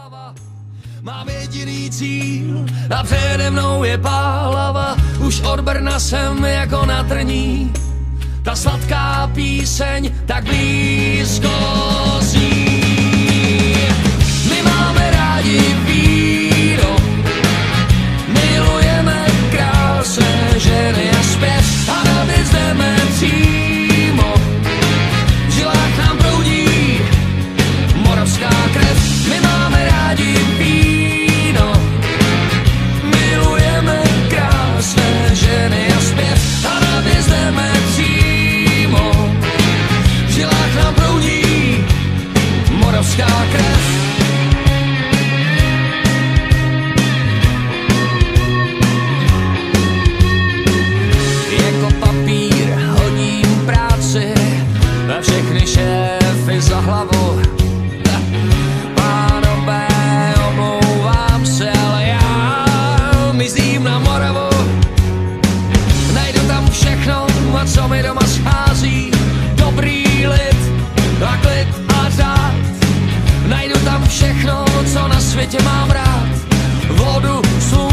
hlava. Mám jediný cíl a přede mnou je pálava. Už od Brna jsem jako na trní. Ta sladká píseň tak blízko zní. My máme rádi víno, milujeme krásné ženy a zpěv a na věc jdeme přímo. V žilách nám proudí moravská krev. My máme rádi víno, milujeme krásné ženy a zpěv a na věc jdeme přímo. V žilách nám proudí moravská krev. Jako papír hodím práci a všechny šéfy za hlavu. Pánové, omlouvám se, ale já mizím na Moravu. Najdu tam všechno, a co mi doma schází. Dobrý lid a klid a řád. Najdu tam všechno, co na světě mám rád. Vodu, slunce